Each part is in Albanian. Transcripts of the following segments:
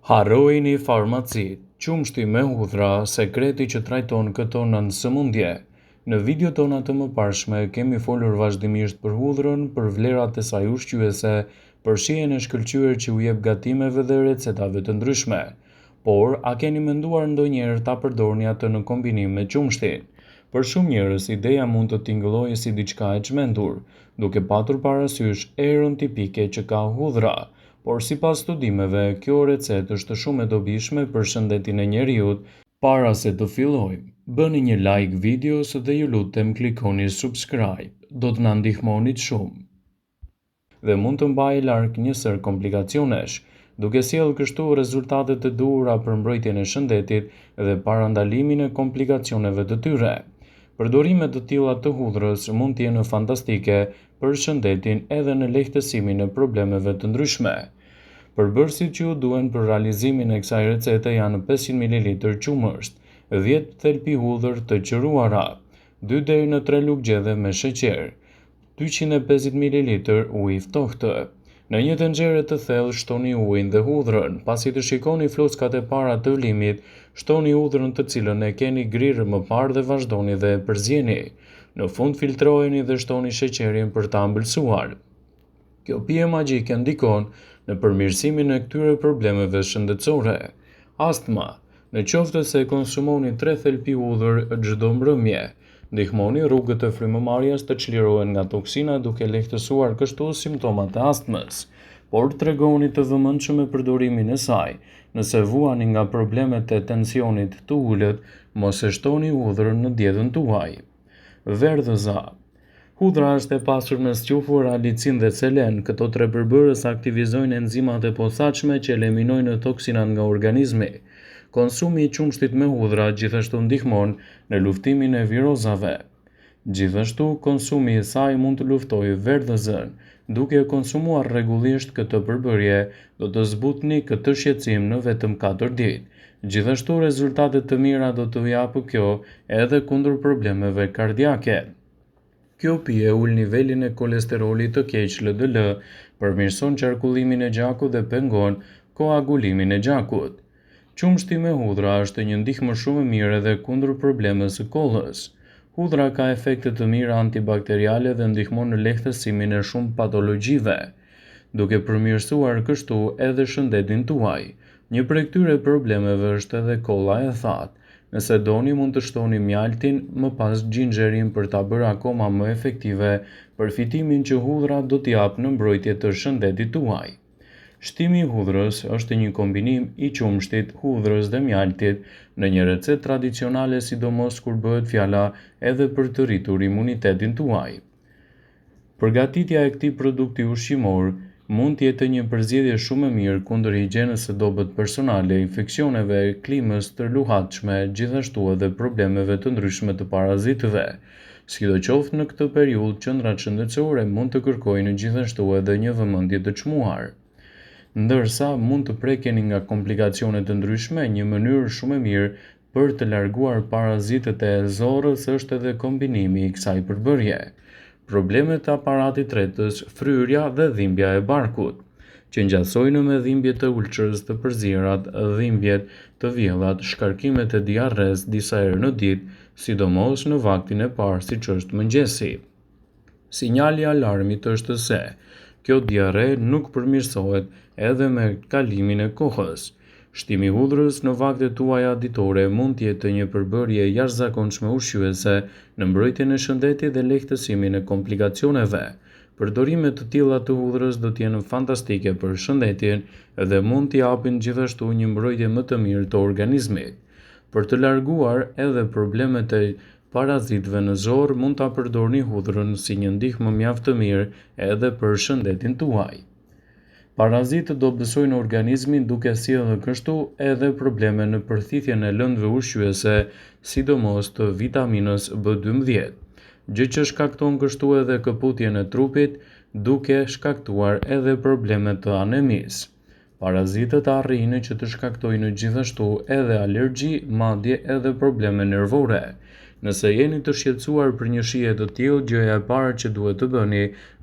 Harrojini farmacit, qumshti me hudhra, sekreti që trajton këto nënsëmundje. Në video tona të mëparshme kemi folur vazhdimisht për hudhrën, për vlerat e saj ushqyese, për shijen e shkëlqyer që u jep gatimeve dhe recetave të ndryshme. Por, a keni menduar ndonjëherë ta përdorni atë në kombinim me qumshtin? Për shumë njerëz, ideja mund të tingëllojë si diçka e çmendur, duke patur parasysh erën tipike që ka hudhra. Por sipas studimeve, kjo recetë është shumë e dobishme për shëndetin e njeriut. Para se të fillojmë, bëni një like videos dhe ju lutem klikoni subscribe, do të na ndihmonit shumë. Dhe mund të mbajë larg një sër komplikacionesh, duke sjellë kështu rezultate të duhura për mbrojtjen e shëndetit dhe parandalimin e komplikacioneve të tyre. Përdorimet të tilla të hudhrës mund të jenë fantastike për shëndetin edhe në lehtësimin e problemeve të ndryshme. Përbërësit që ju duhen për realizimin e kësaj recete janë 500 ml qumësht, 10 thelpi hudhër të qëruara, 2 deri në 3 lugë gjedhe me sheqer, 250 ml ujë ftohtë. Në një tenxhere të thellë shtoni ujin dhe hudhrën. Pasi të shikoni flockat e para të vlimit, shtoni hudhrën të cilën e keni grirë më parë dhe vazhdoni dhe e përzjeni. Në fund filtrojeni dhe shtoni sheqerin për ta ëmbëlsuar. Kjo pije magjike ndikon në përmirësimin e këtyre problemeve shëndetësore. Astma. Në qoftë se konsumoni 3 thelpi hudhër çdo mbrëmje, ndihmoni rrugët e frymëmarrjes të çlirohen nga toksina duke lehtësuar kështu simptomat e astmës. Por tregoni të vëmendshëm me përdorimin e saj. Nëse vuani nga problemet e tensionit të ulët, mos e shtoni hudhrën në dietën tuaj. Verdhëza. Hudhra është e pasur me zgjufur alicin dhe selen. Këto tre përbërës aktivizojnë enzimat e posaçme që eliminojnë toksinat nga organizmi. Konsumi i qumshtit me hudhra gjithashtu ndihmon në luftimin e virozave. Gjithashtu, konsumi i saj mund të luftojë verdhëzën. Duke konsumuar rregullisht këtë përbërje, do të zbutni këtë shqetësim në vetëm 4 ditë. Gjithashtu, rezultate të mira do të japë kjo edhe kundër problemeve kardiake. Kjo pije ul nivelin e kolesterolit të keq LDL, përmirëson qarkullimin e gjakut dhe pengon koagulimin e gjakut. Qumshti me hudhra është një ndihmë shumë e mirë edhe kundër problemeve së kollës. Hudhra ka efekte të mira antibakteriale dhe ndihmon në lehtësimin e shumë patologjive, duke përmirësuar kështu edhe shëndetin tuaj. Një prej këtyre problemeve është edhe kolla e thatë. Nëse doni mund të shtoni mjaltin më pas xhinxherin për ta bërë akoma më efektive përfitimin që hudhra do t'i japë në mbrojtje të shëndetit tuaj. Shtimi i hudhrës është një kombinim i qumshtit, hudhrës dhe mjaltit në një recetë tradicionale, sidomos kur bëhet fjala edhe për të rritur imunitetin tuaj. Përgatitja e këtij produkti ushqimor mund të jetë një përzgjedhje shumë e mirë kundër higjienës së dobët personale, infeksioneve, klimës të luhatshme, gjithashtu edhe problemeve të ndryshme të parazitëve. Sidoqoftë në këtë periudhë, qendrat shëndetësore mund të kërkojnë gjithashtu edhe një vëmendje të çmuar. Ndërsa mund të prekeni nga komplikacione të ndryshme, një mënyrë shumë e mirë për të larguar parazitët e zorrës është edhe kombinimi i kësaj përbërje. Problemet e aparatit tretës, fryrja dhe dhimbja e barkut, që ngjasojnë me dhimbje të ulçërës, të përzierat, dhimbjet të vjellat, shkarkimet e diarres disa herë në ditë, sidomos në vaktin e parë siç është mëngjesi. Sinjali i alarmit është se kjo diarre nuk përmirësohet edhe me kalimin e kohës. Shtimi i hudhrës në vaktet tuaja ditore mund të jetë një përbërje jashtëzakonshme ushqyese në mbrojtjen e shëndetit dhe lehtësimin e komplikacioneve. Përdorimet të tilla të hudhrës do të jenë fantastike për shëndetin dhe mund t'i japin gjithashtu një mbrojtje më të mirë të organizmit. Për të larguar edhe problemet e parazitëve në zorr, mund ta përdorni hudhrën si një ndihmë mjaft të mirë edhe për shëndetin tuaj. Parazitët do besojnë organizmin duke sjellë kështu edhe probleme në përthithjen e lëndëve ushqyese, sidomos të vitaminës B12, gjë që shkakton kështu edhe këputjen e trupit, duke shkaktuar edhe probleme të anemisë. Parazitët arrijnë që të shkaktojnë gjithashtu edhe alergji, madje edhe probleme nervore. Nëse jeni të shqetësuar për një shije të tillë, gjëja e parë që duhet të bëni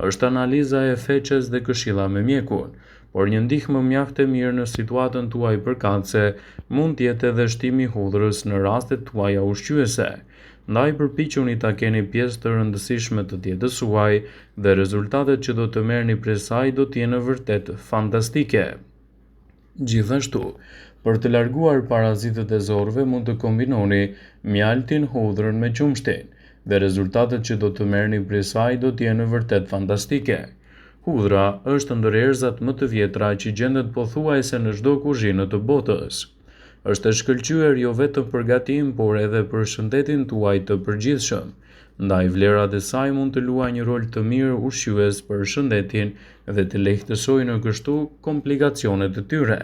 është analiza e feçes dhe këshilla me mjekun. por një ndihmë mjaft e mirë në situatën tuaj përkatëse mund të jetë edhe shtimi i hudhrës në rastet tuaja ushqyese. Ndaj përpiquni ta keni pjesë të rëndësishme të dietës suaj dhe rezultatet që do të merrni prej saj do të jenë vërtet fantastike. Gjithashtu, për të larguar parazitët e zorrëve mund të kombinoni mjaltin, hudhrën me qumshtin dhe rezultatet që do të merrni prej saj do të jenë vërtet fantastike. Hudhra është ndër erëzat më të vjetra që gjendet pothuajse në çdo kuzhinë të botës. Është e shkëlqyer jo vetëm për gatim, por edhe për shëndetin tuaj të përgjithshëm. Ndaj vlerat e saj mund të luajë një rol të mirë ushqyes për shëndetin dhe të lehtësojnë kështu komplikacionet e tyre.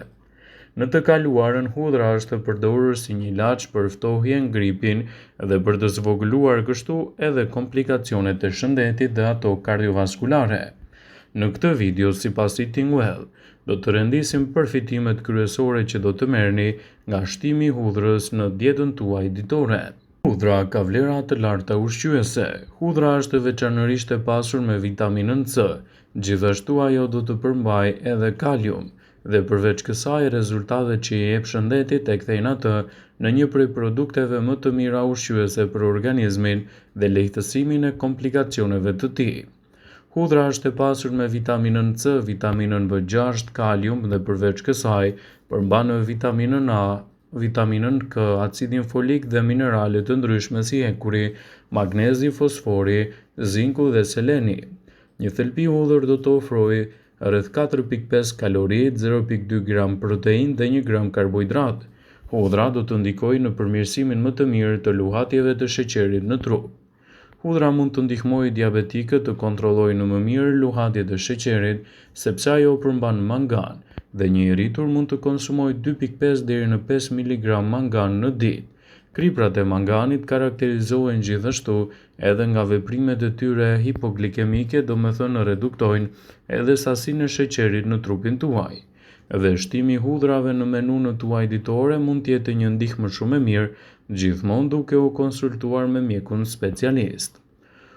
Në të kaluarën, hudhra është përdorur si një ilaç për ftohjen, gripin dhe për të zvogëluar kështu edhe komplikacionet e shëndetit dhe ato kardiovaskulare. Në këtë video, sipas Eating Well, do të rendisim përfitimet kryesore që do të merrni nga shtimi i hudhrës në dietën tuaj ditore. Hudhra ka vlera të larta ushqyese. Hudhra është veçanërisht e pasur me vitaminën C, gjithashtu ajo do të përmbajë edhe kalium, dhe përveç kësaj rezultatet që i jep shëndetit e kthejnë atë në një prej produkteve më të mira ushqyese për organizmin dhe lehtësimin e komplikacioneve të tij. Hudhra është e pasur me vitaminën C, vitaminën B6, kalium dhe përveç kësaj përmban vitaminën A, vitaminën K, acidin folik dhe minerale të ndryshme si ekuri, magnezi, fosfori, zinku dhe seleni. Një thelbi hudhër do të ofrojë rreth 4.5 kalori, 0.2 gram protein dhe 1 gram karbohidrat. Hudhra do të ndikojë në përmirësimin më të mirë të luhatjeve të sheqerit në trup. Hudhra mund të ndihmojë diabetikët të kontrollojnë më mirë luhatjet e sheqerit, sepse ajo përmban mangan, dhe një i rritur mund të konsumojë 2.5 deri në 5 mg mangan në ditë. Kriprat e manganit karakterizohen gjithashtu edhe nga veprimet e tyre hipoglikemike, domethënë reduktojnë edhe sasinë e sheqerit në trupin tuaj. Dhe shtimi i hudrave në menun tuaj ditore mund të jetë një ndihmë shumë e mirë, gjithmonë duke u konsultuar me mjekun specialist.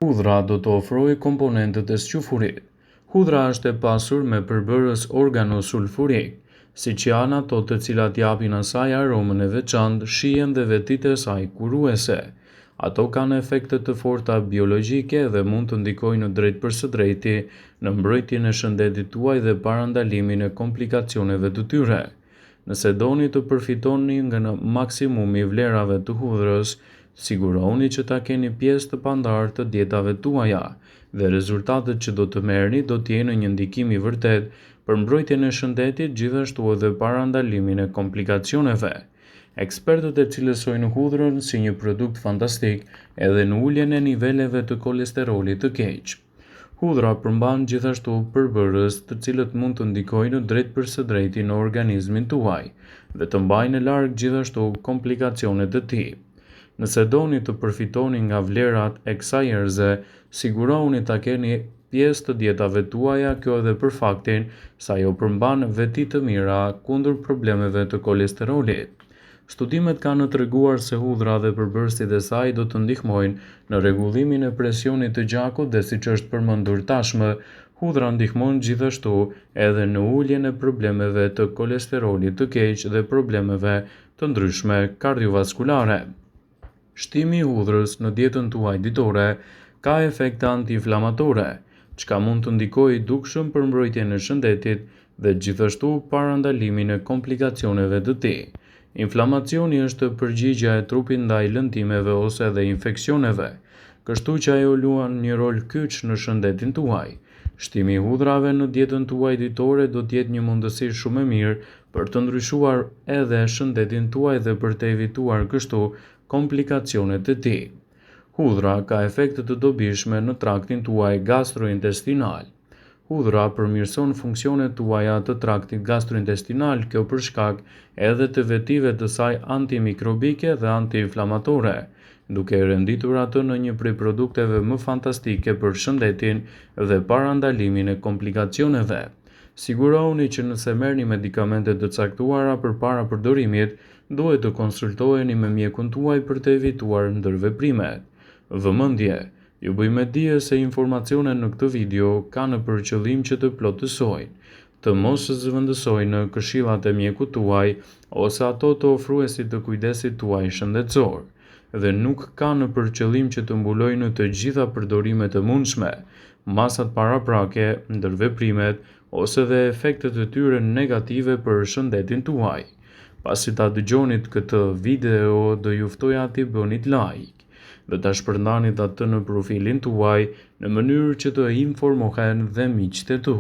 Hudhra do të ofrojë komponentët e sqyfurit. Hudhra është e pasur me përbërës organosulfurik, siç janë ato të cilat japin asaj aromën e veçantë, shijen dhe vetitë e saj kuruese. Ato kanë efekte të forta biologjike dhe mund të ndikojnë në drejt për së drejti në mbrojtjen e shëndetit tuaj dhe parandalimin e komplikacioneve të tyre. Nëse doni të përfitoni nga në maksimumi vlerave të hudhrës, siguroni që ta keni pjesë të pandarë të dietave tuaja dhe rezultatet që do të merrni do të jenë një ndikim i vërtet për mbrojtjen e shëndetit, gjithashtu edhe parandalimin e komplikacioneve. Ekspertët e cilësojnë hudhrën si një produkt fantastik edhe në uljen e niveleve të kolesterolit të keq. Hudhra përmban gjithashtu përbërës të cilët mund të ndikojnë drejt për së drejti në organizmin tuaj dhe të mbajnë larg gjithashtu komplikacionet e tij. Nëse doni të përfitoni nga vlerat e kësaj erëze, sigurohuni ta keni pjesë të dietave tuaja, kjo edhe për faktin se ajo përmban veti të mira kundër problemeve të kolesterolit. Studimet kanë treguar se hudhra dhe përbërësit e saj do të ndihmojnë në rregullimin e presionit të gjakut dhe siç është përmendur tashmë, hudhra ndihmon gjithashtu edhe në uljen e problemeve të kolesterolit të keq dhe problemeve të ndryshme kardiovaskulare. Shtimi i hudhrës në dietën tuaj ditore ka efekte antiinflamatore, çka mund të ndikojë dukshëm për mbrojtjen e shëndetit dhe gjithashtu parandalimin e komplikacioneve të tij. Inflamacioni është përgjigjja e trupit ndaj lëndimeve ose edhe infeksioneve, kështu që ajo luan një rol kyç në shëndetin tuaj. Shtimi i hudrave në dietën tuaj ditore do të jetë një mundësi shumë e mirë për të ndryshuar edhe shëndetin tuaj dhe për të evituar kështu komplikacionet e tij. Hudhra ka efekte të dobishme në traktin tuaj gastrointestinal. Hudhra përmirëson funksionet tuaja të traktit gastrointestinal, kjo për shkak edhe të vetive të saj antimikrobike dhe antiinflamatore, duke renditur atë në një prej produkteve më fantastike për shëndetin dhe parandalimin e komplikacioneve. Sigurohuni që nëse merrni medikamente të caktuara përpara përdorimit, duhet të konsultoheni me mjekun tuaj për të evituar ndërveprimet. Vëmendje: ju bëjmë dije se informacionet në këtë video kanë për qëllim që të plotësojnë, të mos zëvendësojnë në këshillat e mjekut tuaj ose ato të ofruesit të kujdesit tuaj shëndetësor, dhe nuk ka në përqëllim që të mbulojnë të gjitha përdorimet e mundshme, masat paraprake, ndërveprimet ose dhe efektet e tyre negative për shëndetin tuaj. Pasi ta dëgjonit këtë video, do ju ftoja t'i bënit like dhe ta shpërndanit atë në profilin tuaj në mënyrë që të informohen dhe miqtë e tu.